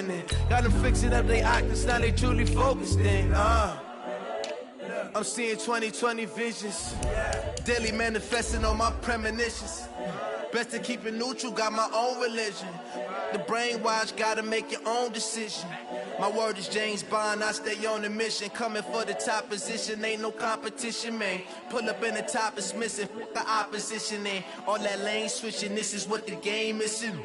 opening. Got them fixing up they octaves, now they truly focused in. I'm seeing 2020 visions. Daily manifesting on my premonitions. Best to keep it neutral, got my own religion. The brainwash, gotta make your own decision. My word is James Bond, I stay on the mission. Coming for the top position, ain't no competition, man. Pull up in the top, it's missing, the opposition ain't. All that lane switching, this is what the game missing.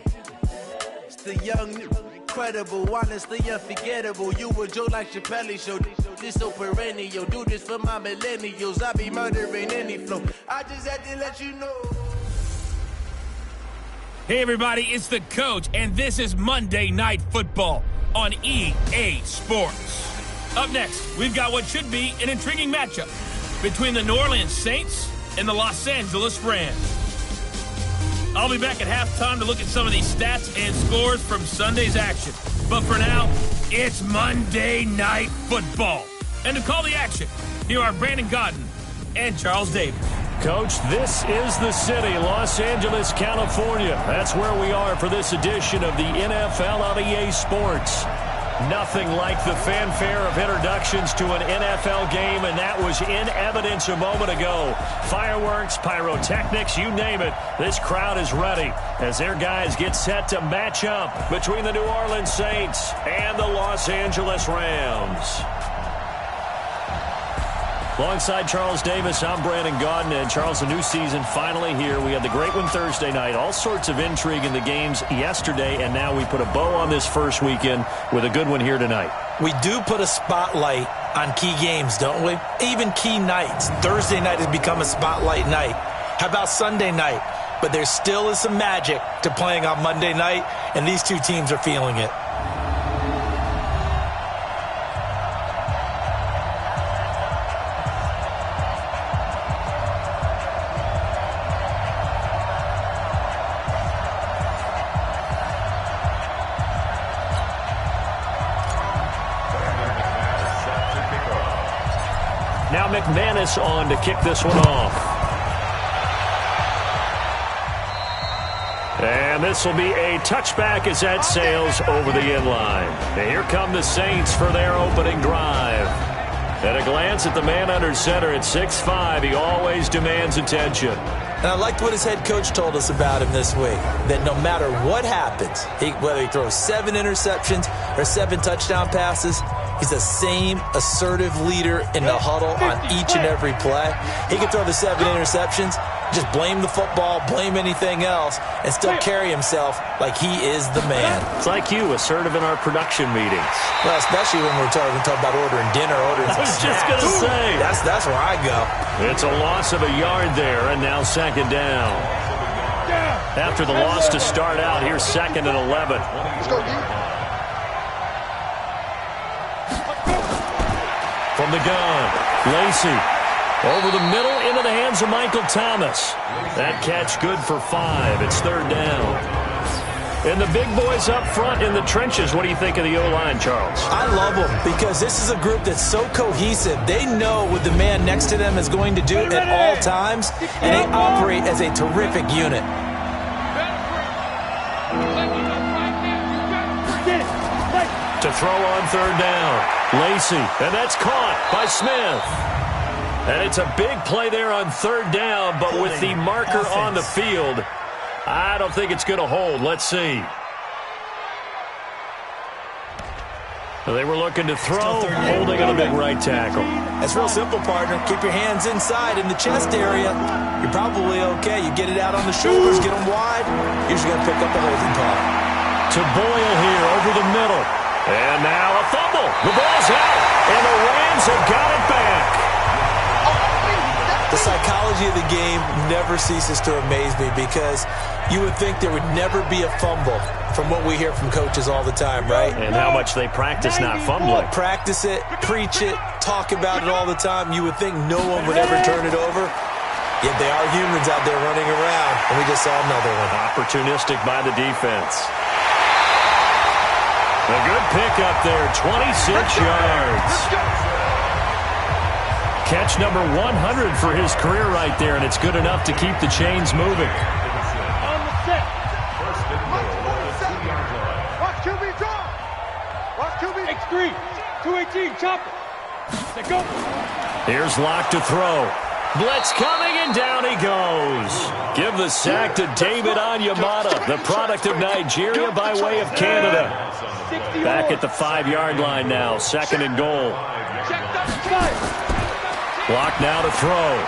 It's the young, incredible, honestly unforgettable. You a Joe like Chappelle show. This so perennial, do this for my millennials. I be murdering any flow. I just had to let you know. Hey everybody, it's the Coach, and this is Monday Night Football on EA Sports. Up next, we've got what should be an intriguing matchup between the New Orleans Saints and the Los Angeles Rams. I'll be back at halftime to look at some of these stats and scores from Sunday's action. But for now, it's Monday Night Football. And to call the action, here are Brandon Gaudin and Charles Davis. Coach, this is the city, Los Angeles, California. That's where we are for this edition of the NFL on EA Sports. Nothing like the fanfare of introductions to an NFL game, and that was in evidence a moment ago. Fireworks, pyrotechnics, you name it. This crowd is ready as their guys get set to match up between the New Orleans Saints and the Los Angeles Rams. Alongside Charles Davis, I'm Brandon Gaudin. And Charles, the new season finally here. We had the great one Thursday night. All sorts of intrigue in the games yesterday, and now we put a bow on this first weekend with a good one here tonight. We do put a spotlight on key games, don't we? Even key nights. Thursday night has become a spotlight night. How about Sunday night? But there still is some magic to playing on Monday night, and these two teams are feeling it. Now McManus on to kick this one off. And this will be a touchback as that sails over the inline. And here come the Saints for their opening drive. At a glance at the man under center at 6'5", he always demands attention. And I liked what his head coach told us about him this week, that no matter what happens, whether he throws 7 interceptions or 7 touchdown passes, he's the same assertive leader in the huddle on each and every play. He can throw the 7 interceptions, just blame the football, blame anything else, and still carry himself like he is the man. It's like you, assertive in our production meetings. Well, especially when we're talking about ordering dinner, ordering some snacks. I was just going to say. That's where I go. It's a loss of a yard there, and now second down. After the loss to start out, here's 2nd and 11. Let's go, D. From the gun, Lacy over the middle into the hands of Michael Thomas. That catch good for 5. It's 3rd down. And the big boys up front in the trenches. What do you think of the O-line, Charles? I love them because this is a group that's so cohesive. They know what the man next to them is going to do at all times, and they operate as a terrific unit. To throw on 3rd down, Lacy, and that's caught by Smith. And it's a big play there on 3rd down, but with the marker on the field, I don't think it's going to hold. Let's see. They were looking to throw, holding on a big right tackle. That's real simple, partner. Keep your hands inside in the chest area. You're probably okay. You get it out on the shoulders, get them wide. You're just going to pick up a holding call. To Boyle here over the middle. And now a fumble. The ball's out, and the Rams have got it back. The psychology of the game never ceases to amaze me because you would think there would never be a fumble from what we hear from coaches all the time, right? And how much they practice not fumbling. Practice it, preach it, talk about it all the time. You would think no one would ever turn it over. Yet they are humans out there running around, and we just saw another one. Opportunistic by the defense. A good pickup there, 26 yards. Catch number 100 for his career right there, and it's good enough to keep the chains moving. 3, 218, chopper. Let's go. Here's Locke to throw. Blitz coming, and down he goes. Give the sack to David Onyemata, the product of Nigeria by way of Canada. Back at the 5-yard line now, 2nd and goal. Locke now to throw.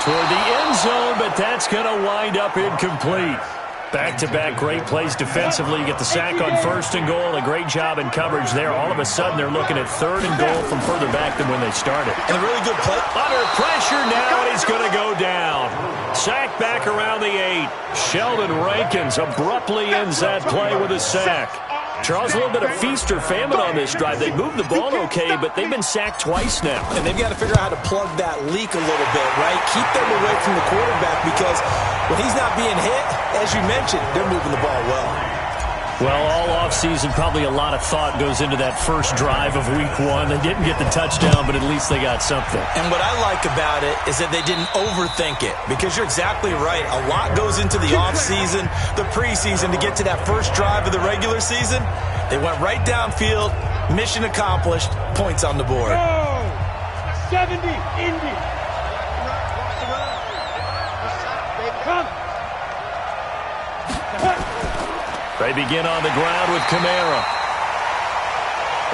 Toward the end zone, but that's going to wind up incomplete. Back-to-back great plays defensively. You get the sack on 1st and goal. A great job in coverage there. All of a sudden, they're looking at 3rd and goal from further back than when they started. And a really good play. Under pressure now, and he's going to go down. Sack back around the 8. Sheldon Rankins abruptly ends that play with a sack. Charles, a little bit of feast or famine on this drive. They moved the ball okay, but they've been sacked twice now. And they've got to figure out how to plug that leak a little bit, right? Keep them away from the quarterback because when he's not being hit, as you mentioned, they're moving the ball well. Well, all offseason, probably a lot of thought goes into that first drive of Week 1. They didn't get the touchdown, but at least they got something. And what I like about it is that they didn't overthink it because you're exactly right. A lot goes into the offseason, the preseason to get to that first drive of the regular season. They went right downfield, mission accomplished, points on the board. Oh, 70, Indy. Come. They begin on the ground with Kamara.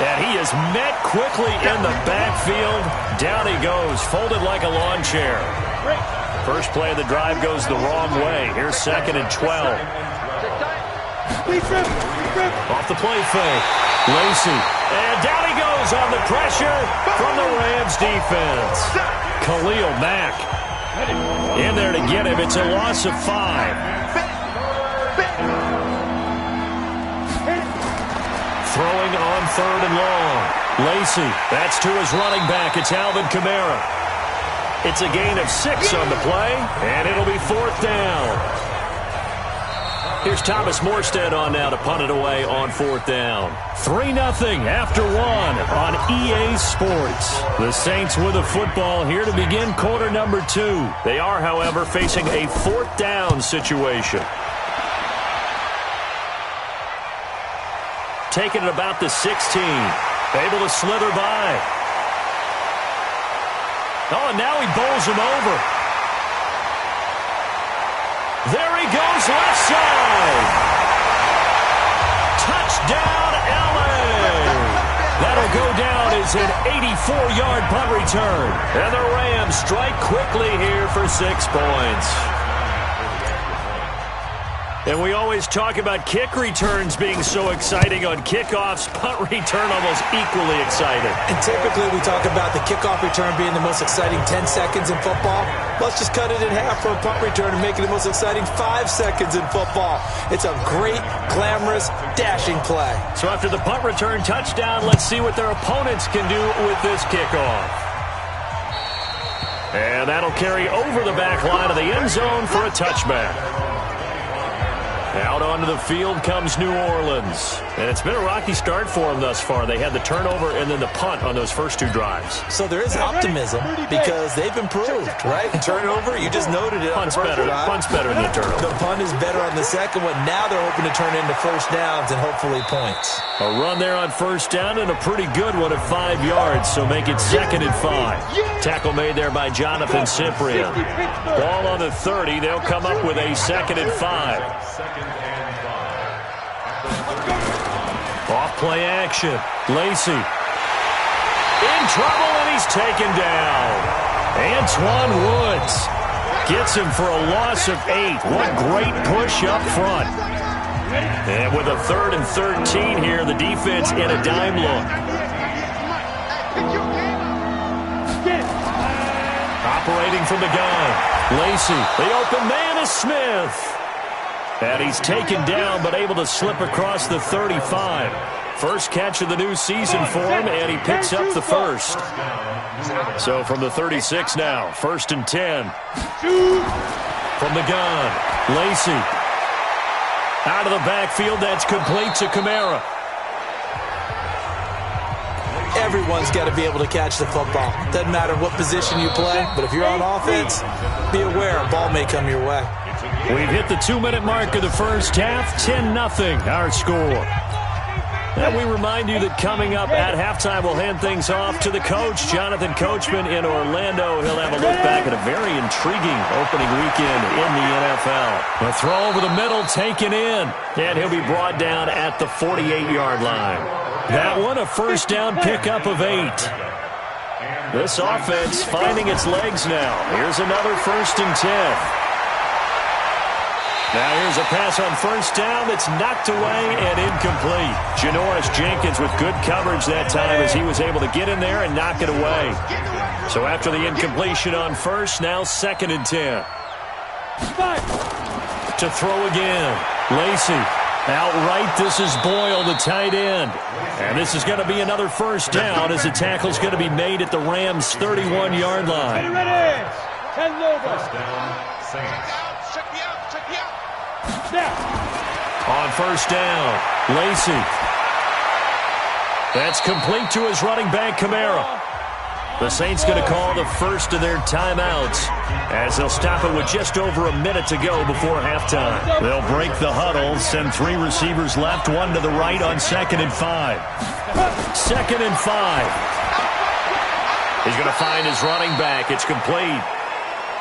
And he is met quickly in the backfield. Down he goes, folded like a lawn chair. First play of the drive goes the wrong way. Here's 2nd and 12. Off the play fake. Lacy. And down he goes on the pressure from the Rams defense. Khalil Mack in there to get him. It's a loss of 5. Throwing on 3rd and long. Lacy, that's to his running back. It's Alvin Kamara. It's a gain of 6 on the play, and it'll be 4th down. Here's Thomas Morstead on now to punt it away on 4th down. 3-0 after 1 on EA Sports. The Saints with a football here to begin quarter number 2. They are, however, facing a 4th down situation. Taking it about the 16. Able to slither by. Oh, and now he bowls him over. There he goes, left side. Touchdown, LA. That'll go down as an 84-yard punt return. And the Rams strike quickly here for 6 points. And we always talk about kick returns being so exciting on kickoffs. Punt return almost equally exciting. And typically we talk about the kickoff return being the most exciting 10 seconds in football. Let's just cut it in half for a punt return and make it the most exciting 5 seconds in football. It's a great, glamorous, dashing play. So after the punt return touchdown, let's see what their opponents can do with this kickoff. And that'll carry over the back line of the end zone for a touchback. Out onto the field comes New Orleans. And it's been a rocky start for them thus far. They had the turnover and then the punt on those first 2 drives. So there is optimism because they've improved, right? Turnover, you just noted it. Punt's better. Punt's better than the turnover. The punt is better on the second one. Now they're hoping to turn into first downs and hopefully points. A run there on first down and a pretty good one at 5 yards, so make it 2nd and 5. Tackle made there by Jonathan Cyprien. Ball on the 30. They'll come up with a 2nd and 5. Off play action. Lacy in trouble, and he's taken down. Antoine Woods gets him for a loss of 8. What great push up front. And with a 3rd and 13 here, the defense in a dime look. Operating from the gun. Lacy, the open man is Smith. And he's taken down, but able to slip across the 35. First catch of the new season for him, and he picks up the first. So from the 36 now, 1st and 10. From the gun, Lacy. Out of the backfield, that's complete to Kamara. Everyone's got to be able to catch the football. Doesn't matter what position you play, but if you're on offense, be aware a ball may come your way. We've hit the 2-minute mark of the first half. 10-0 our score. And we remind you that coming up at halftime, we'll hand things off to the coach, Jonathan Coachman in Orlando. He'll have a look back at a very intriguing opening weekend in the NFL. A throw over the middle, taken in, and he'll be brought down at the 48-yard line. That one, a first down pickup of 8. This offense finding its legs now. Here's another 1st and 10. Now here's a pass on first down that's knocked away and incomplete. Janoris Jenkins with good coverage that time as he was able to get in there and knock it away. So after the incompletion on first, now 2nd and 10. To throw again. Lacy. Outright, this is Boyle, the tight end. And this is going to be another first down as the tackle's going to be made at the Rams' 31-yard line. Ready. 10 over. First down, Saints. On first down, Lacy. That's complete to his running back, Kamara. The Saints going to call the first of their timeouts as they'll stop it with just over a minute to go before halftime. They'll break the huddle, send 3 receivers left, 1 to the right on 2nd and 5. 2nd and 5. He's going to find his running back. It's complete.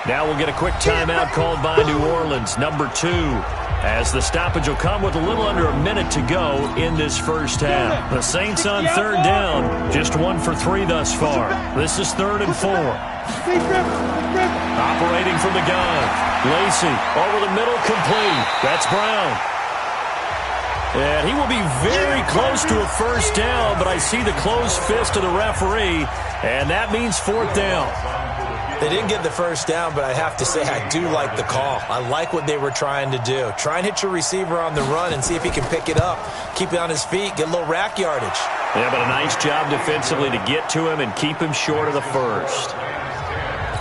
Now we'll get a quick timeout called by New Orleans, number 2. As the stoppage will come with a little under a minute to go in this first half. The Saints on 3rd down, just 1 for 3 thus far. This is 3rd and 4. Operating from the gun. Lacy over the middle, complete. That's Brown. And he will be very close to a first down, but I see the closed fist of the referee, and that means 4th down. They didn't get the first down, but I have to say I do like the call. I like what they were trying to do. Try and hit your receiver on the run and see if he can pick it up. Keep it on his feet, get a little rack yardage. Yeah, but a nice job defensively to get to him and keep him short of the first.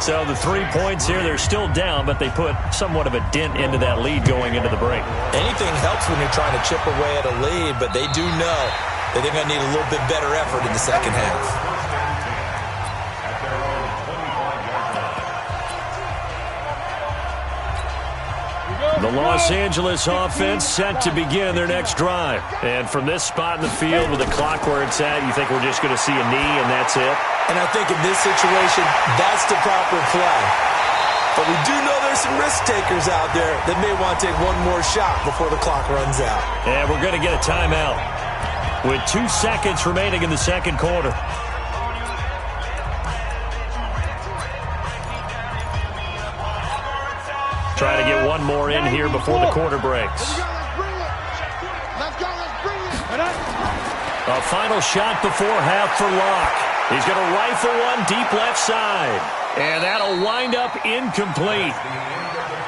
So the 3 points here, they're still down, but they put somewhat of a dent into that lead going into the break. Anything helps when you're trying to chip away at a lead, but they do know that they're going to need a little bit better effort in the second half. The Los Angeles offense set to begin their next drive. And from this spot in the field with the clock where it's at, you think we're just going to see a knee and that's it? And I think in this situation, that's the proper play. But we do know there's some risk takers out there that may want to take one more shot before the clock runs out. And we're going to get a timeout with 2 seconds remaining in the second quarter. Try to get one more in here before the quarter breaks. A final shot before half for Locke. He's going to rifle one deep left side. And that'll wind up incomplete.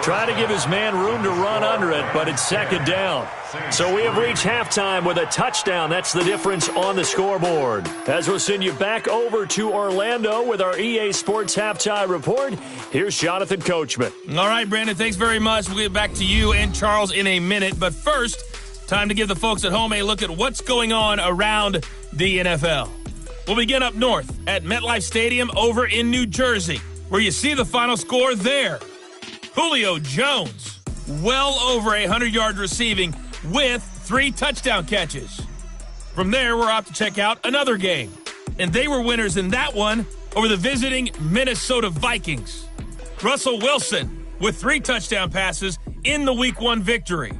Try to give his man room to run under it, but it's 2nd down. So we have reached halftime with a touchdown. That's the difference on the scoreboard. As we'll send you back over to Orlando with our EA Sports Halftime Report, here's Jonathan Coachman. All right, Brandon, thanks very much. We'll get back to you and Charles in a minute. But first, time to give the folks at home a look at what's going on around the NFL. We'll begin up north at MetLife Stadium over in New Jersey, where you see the final score there. Julio Jones, well over 100 yards receiving with 3 touchdown catches. From there, we're off to check out another game. And they were winners in that one over the visiting Minnesota Vikings. Russell Wilson with 3 touchdown passes in the Week 1 victory.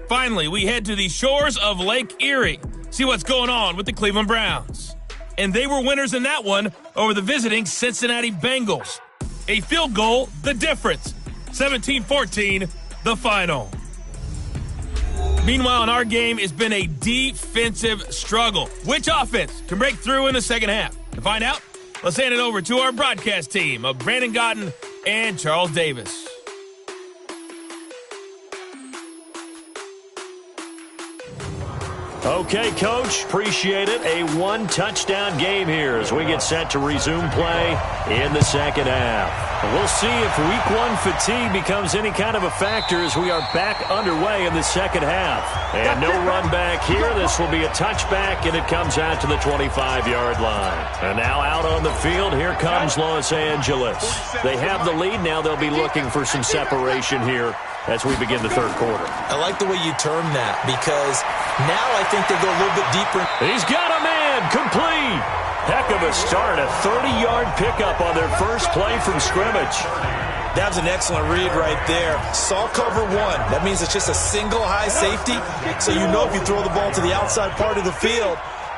Finally, we head to the shores of Lake Erie, see what's going on with the Cleveland Browns. And they were winners in that one over the visiting Cincinnati Bengals. A field goal, the difference. 17-14, the final. Meanwhile, in our game, it's been a defensive struggle. Which offense can break through in the second half? To find out, let's hand it over to our broadcast team of Brandon Gaudin and Charles Davis. Okay, Coach, appreciate it. A 1-touchdown game here as we get set to resume play in the second half. We'll see if Week 1 fatigue becomes any kind of a factor as we are back underway in the second half. And no run back here. This will be a touchback, and it comes out to the 25-yard line. And now out on the field, here comes Los Angeles. They have the lead. Now they'll be looking for some separation here as we begin the third quarter. I like the way you term that because now I think they go a little bit deeper. He's got a man, complete. Heck of a start, a 30-yard pickup on their first play from scrimmage. That was an excellent read right there. Saw cover one. That means it's just a single high safety. So you know if you throw the ball to the outside part of the field,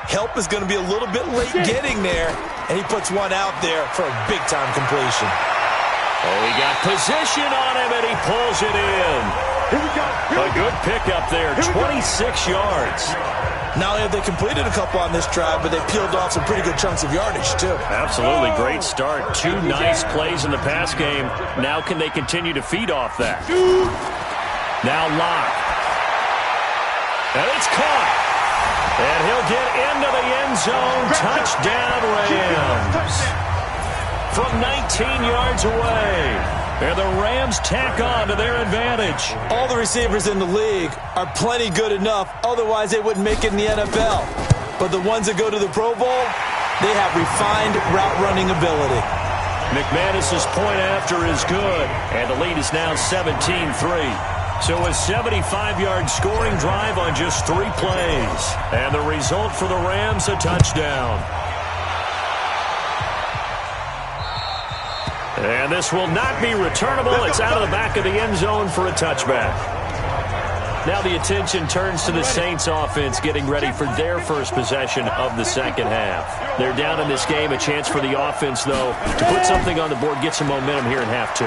help is going to be a little bit late getting there. And he puts one out there for a big-time completion. Oh, he got position on him, and he pulls it in. A good pickup there, 26 yards. Not only have they completed a couple on this drive, but they peeled off some pretty good chunks of yardage, too. Absolutely great start. 2 nice plays in the pass game. Now can they continue to feed off that? Now Locke. And it's caught. And he'll get into the end zone. Touchdown, Rams. From 19 yards away. And the Rams tack on to their advantage. All the receivers in the league are plenty good enough. Otherwise, they wouldn't make it in the NFL. But the ones that go to the Pro Bowl, they have refined route running ability. McManus's point after is good. And the lead is now 17-3. So a 75-yard scoring drive on just 3 plays. And the result for the Rams, a touchdown. And this will not be returnable. It's out of the back of the end zone for a touchback. Now the attention turns to the Saints offense getting ready for their first possession of the second half. They're down in this game. A chance for the offense, though, to put something on the board, get some momentum here in half 2.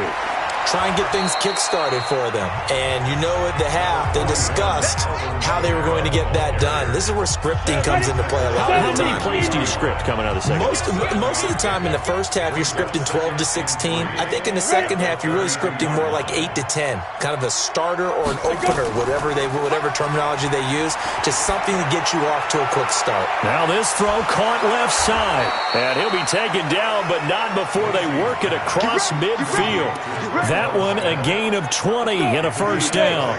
Try and get things kick-started for them. And you know at the half, they discussed how they were going to get that done. This is where scripting comes into play a lot of the time. How many plays do you script coming out of the second? Most of the time in the first half, you're scripting 12 to 16. I think in the second half, you're really scripting more like 8 to 10. Kind of a starter or an opener, whatever terminology they use. Just something to get you off to a quick start. Now this throw caught left side. And he'll be taken down, but not before they work it across midfield. That one a gain of 20 and a first down.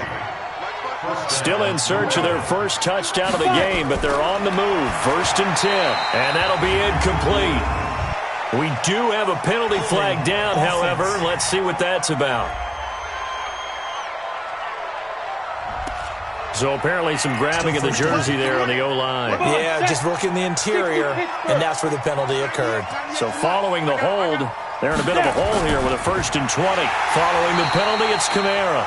Still in search of their first touchdown of the game, but they're on the move. 1st and 10, and that'll be incomplete. We do have a penalty flag down, however. Let's see what that's about. So apparently some grabbing of the jersey there on the O-line. Yeah, just working the interior, and that's where the penalty occurred. So following the hold, they're in a bit of a hole here with a 1st and 20. Following the penalty, it's Kamara.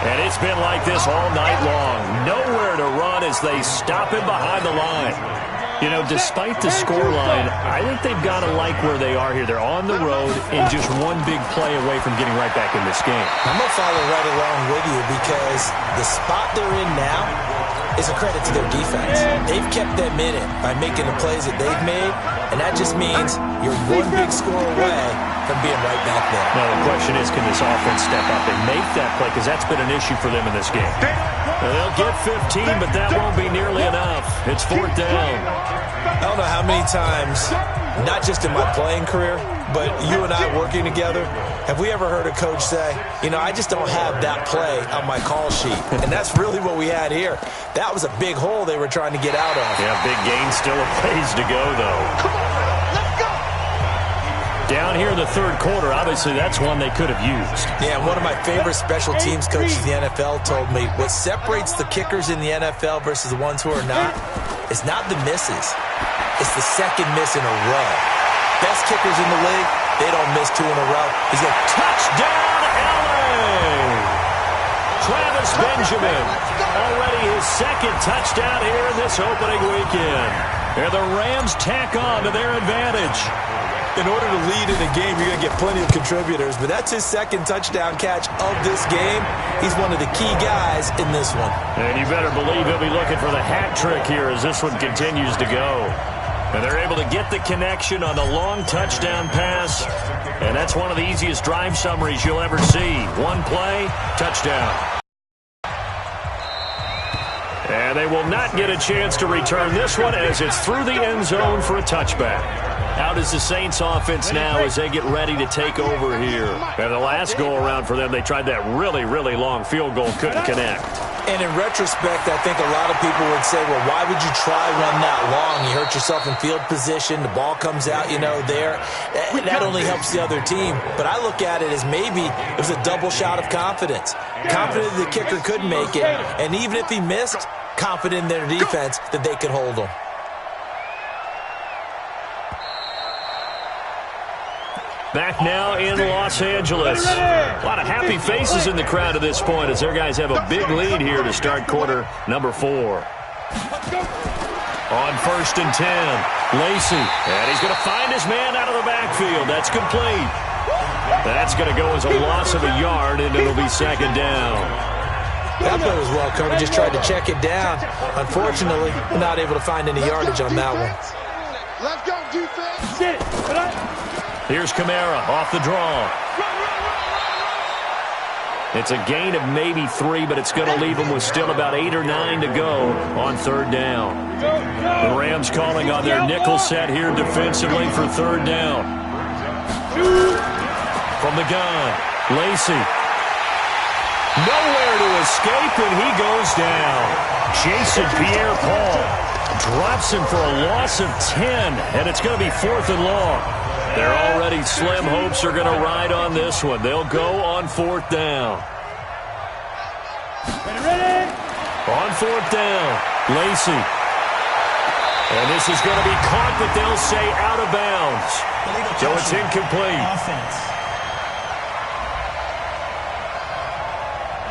And it's been like this all night long. Nowhere to run as they stop him behind the line. You know, despite the scoreline, I think they've got to like where they are here. They're on the road and just one big play away from getting right back in this game. I'm going to follow right along with you because the spot they're in now is a credit to their defense. They've kept them in it by making the plays that they've made, and that just means you're one big score away from being right back there. Now, the question is, can this offense step up and make that play? Because that's been an issue for them in this game. Now, they'll get 15, but that won't be nearly enough. It's 4th down. I don't know how many times, not just in my playing career, but you and I working together, have we ever heard a coach say, you know, I just don't have that play on my call sheet. And that's really what we had here. That was a big hole they were trying to get out of. Yeah, big gain, still a ways to go, though. Come on, let's go! Down here in the third quarter, obviously that's one they could have used. Yeah, one of my favorite special teams coaches in the NFL told me what separates the kickers in the NFL versus the ones who are not is not the misses. It's the second miss in a row. Best kickers in the league, they don't miss 2 in a row. He's got touchdown, LA! Travis Benjamin, already his 2nd touchdown here in this opening weekend. And the Rams tack on to their advantage. In order to lead in a game, you're going to get plenty of contributors, but that's his 2nd touchdown catch of this game. He's one of the key guys in this one. And you better believe he'll be looking for the hat trick here as this one continues to go. And they're able to get the connection on the long touchdown pass. And that's one of the easiest drive summaries you'll ever see. One play, touchdown. And they will not get a chance to return this one as it's through the end zone for a touchback. Out is the Saints offense now as they get ready to take over here. And the last go-around for them, they tried that really, really long field goal, couldn't connect. And in retrospect, I think a lot of people would say, well, why would you try one that long? You hurt yourself in field position. The ball comes out, there. That only helps the other team. But I look at it as maybe it was a double shot of confidence. Confident the kicker could make it. And even if he missed, confident in their defense that they could hold him. Back now in Los Angeles. A lot of happy faces in the crowd at this point as their guys have a big lead here to start quarter number 4. On 1st and 10, Lacy. And he's going to find his man out of the backfield. That's complete. That's going to go as a loss of a yard, and it'll be second down. That play was well covered. Just tried to check it down. Unfortunately, not able to find any yardage on that one. Let's go, defense. Here's Kamara off the draw. It's a gain of maybe 3, but it's going to leave them with still about 8 or 9 to go on 3rd down. The Rams calling on their nickel set here defensively for 3rd down. From the gun, Lacy. Nowhere to escape, and he goes down. Jason Pierre-Paul drops him for a loss of 10, and it's going to be 4th and long. Their already slim hopes are going to ride on this one. They'll go on 4th down. On 4th down, Lacy. And this is going to be caught, but they'll say out of bounds. So it's incomplete.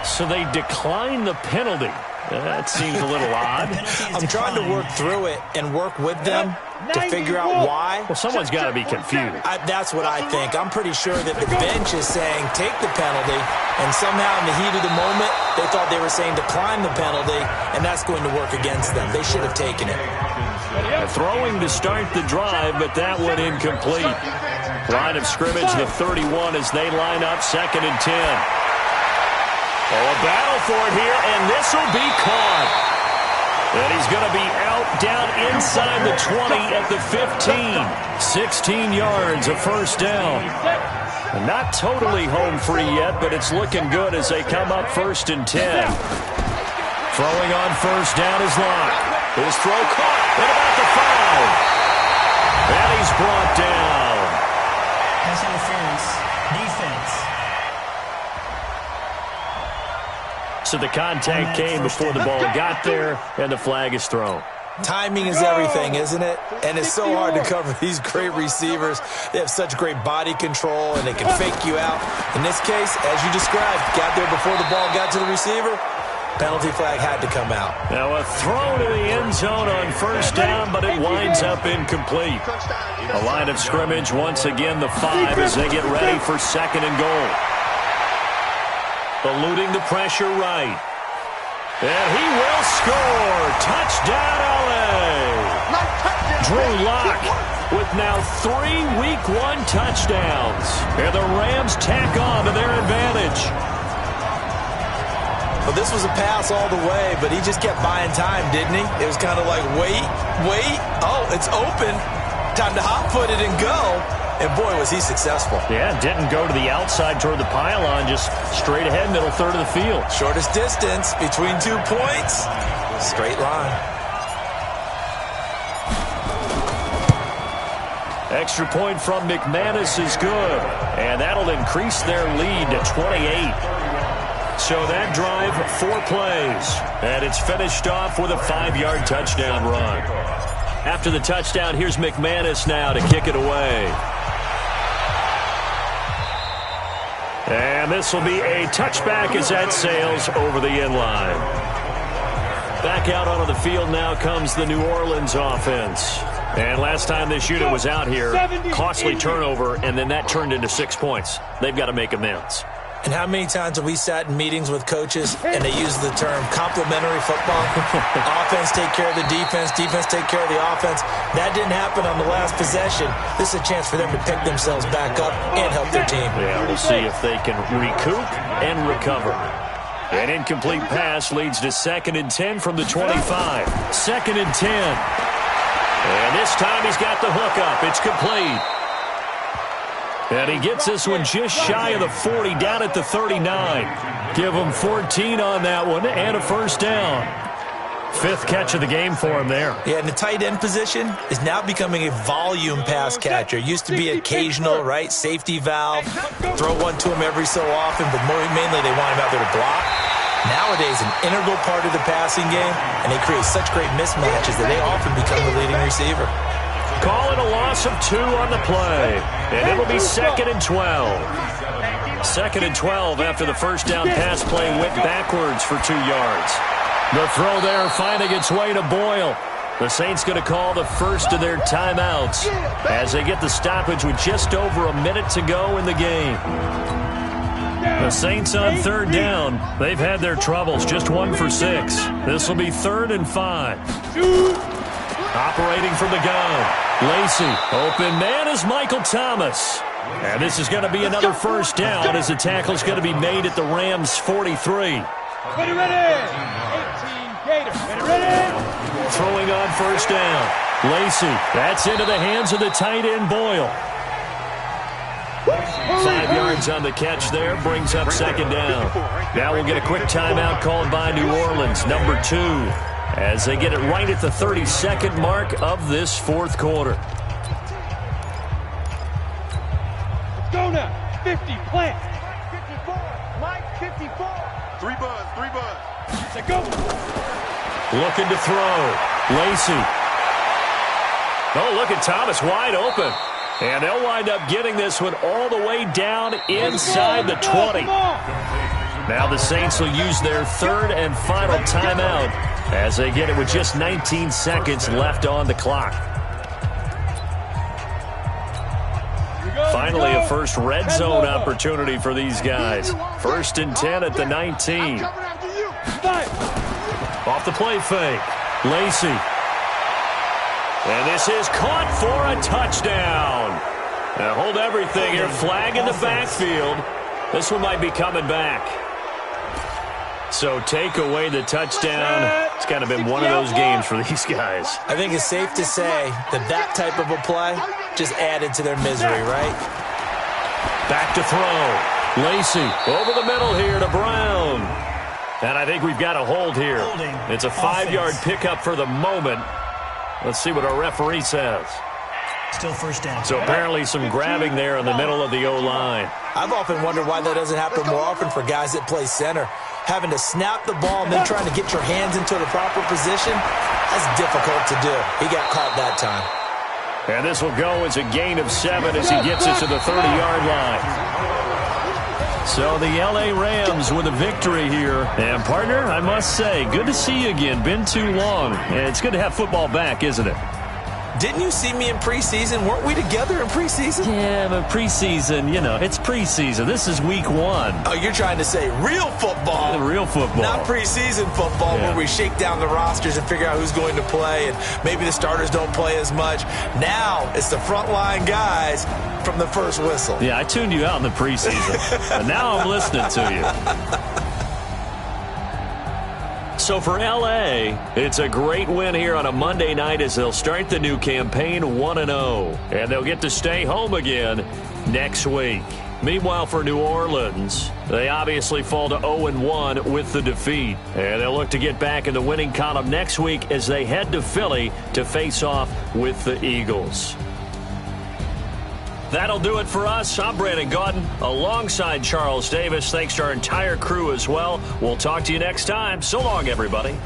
So they decline the penalty. That seems a little odd. I'm trying to work through it and work with them to figure out why. Well, someone's got to be confused. That's what I think. I'm pretty sure that the bench is saying take the penalty, and somehow in the heat of the moment, they thought they were saying decline the penalty, and that's going to work against them. They should have taken it. Throwing to start the drive, but that one incomplete. Line of scrimmage, the 31 as they line up 2nd and 10. Oh, a battle for it here, and this will be caught. And he's going to be out down inside the 20 at the 15. 16 yards, a 1st down. And not totally home free yet, but it's looking good as they come up 1st and 10. Throwing on 1st down is Locke. His throw caught at about the 5. And he's brought down. Pass interference. Defense. So the contact came before the ball got there, and the flag is thrown. Timing is everything, isn't it? And it's so hard to cover these great receivers. They have such great body control, and they can fake you out. In this case, as you described, got there before the ball got to the receiver. Penalty flag had to come out. Now a throw to the end zone on 1st down, but it winds up incomplete. A line of scrimmage, once again, the 5 as they get ready for 2nd and goal. Eluding the pressure right. And he will score. Touchdown, LA. Drew Lock with now 3 Week 1 touchdowns. And the Rams tack on to their advantage. Well, this was a pass all the way, but he just kept buying time, didn't he? It was kind of like, wait. Oh, it's open. Time to hot-foot it and go. And, boy, was he successful. Yeah, didn't go to the outside toward the pylon, just straight ahead, middle third of the field. Shortest distance between 2 points. Straight line. Extra point from McManus is good, and that'll increase their lead to 28. So that drive, 4 plays, and it's finished off with a 5-yard touchdown run. After the touchdown, here's McManus now to kick it away. And this will be a touchback as that sails over the end line. Back out onto the field now comes the New Orleans offense. And last time this unit was out here, costly turnover, and then that turned into 6 points. They've got to make amends. And how many times have we sat in meetings with coaches and they use the term complementary football? Offense take care of the defense, defense take care of the offense. That didn't happen on the last possession. This is a chance for them to pick themselves back up and help their team. Yeah, we'll see if they can recoup and recover. An incomplete pass leads to 2nd and 10 from the 25. 2nd and 10. And this time he's got the hook up. It's complete. And he gets this one just shy of the 40, down at the 39. Give him 14 on that one and a first down. 5th catch of the game for him there. Yeah, and the tight end position is now becoming a volume pass catcher. Used to be occasional, right? Safety valve. Throw one to him every so often, but mainly they want him out there to block. Nowadays, an integral part of the passing game, and they create such great mismatches that they often become the leading receiver. Call it a loss of 2 on the play, and it'll be 2nd and 12. 2nd and 12 after the first down pass play went backwards for 2 yards. The throw there finding its way to Boyle. The Saints going to call the first of their timeouts as they get the stoppage with just over a minute to go in the game. The Saints on 3rd down. They've had their troubles, just 1 for 6. This will be 3rd and 5. Operating from the gun. Lacy, open man is Michael Thomas. And this is going to be another first down as the tackle is going to be made at the Rams' 43. Ready. 18 Gators. Ready. Throwing on first down. Lacy, that's into the hands of the tight end Boyle. 5 yards on the catch there, brings up 2nd down. Now we'll get a quick timeout called by New Orleans, number 2, as they get it right at the 32nd mark of this 4th quarter. Let's go now. 50, plant. 54, Mike, 54. 3 buzz. Let's go. Looking to throw. Lacy. Oh, look at Thomas wide open. And they'll wind up getting this one all the way down inside the 20. Now the Saints will use their 3rd and final timeout as they get it with just 19 seconds left on the clock. Finally, a first red zone opportunity for these guys. 1st and 10 at the 19. Off the play fake. Lacy. And this is caught for a touchdown. Now hold everything here. Flag in the backfield. This one might be coming back. So take away the touchdown. It's kind of been one of those games for these guys. I think it's safe to say that type of a play just added to their misery, right? Back to throw. Lacy over the middle here to Brown. And I think we've got a hold here. It's a 5-yard pickup for the moment. Let's see what our referee says. Still first down. So apparently some grabbing there in the middle of the O-line. I've often wondered why that doesn't happen more often for guys that play center. Having to snap the ball and then trying to get your hands into the proper position, that's difficult to do. He got caught that time. And this will go as a gain of 7 as he gets it to the 30-yard line. So the L.A. Rams with a victory here. And, partner, I must say, good to see you again. Been too long. And it's good to have football back, isn't it? Didn't you see me in preseason? Weren't we together in preseason? Yeah, but preseason, it's preseason. This is week 1. Oh, you're trying to say real football. Real football. Not preseason football where we shake down the rosters and figure out who's going to play, and maybe the starters don't play as much. Now it's the frontline guys from the first whistle. Yeah, I tuned you out in the preseason, but now I'm listening to you. So for L.A., it's a great win here on a Monday night as they'll start the new campaign 1-0. And they'll get to stay home again next week. Meanwhile, for New Orleans, they obviously fall to 0-1 with the defeat. And they'll look to get back in the winning column next week as they head to Philly to face off with the Eagles. That'll do it for us. I'm Brandon Gaudin alongside Charles Davis. Thanks to our entire crew as well. We'll talk to you next time. So long, everybody.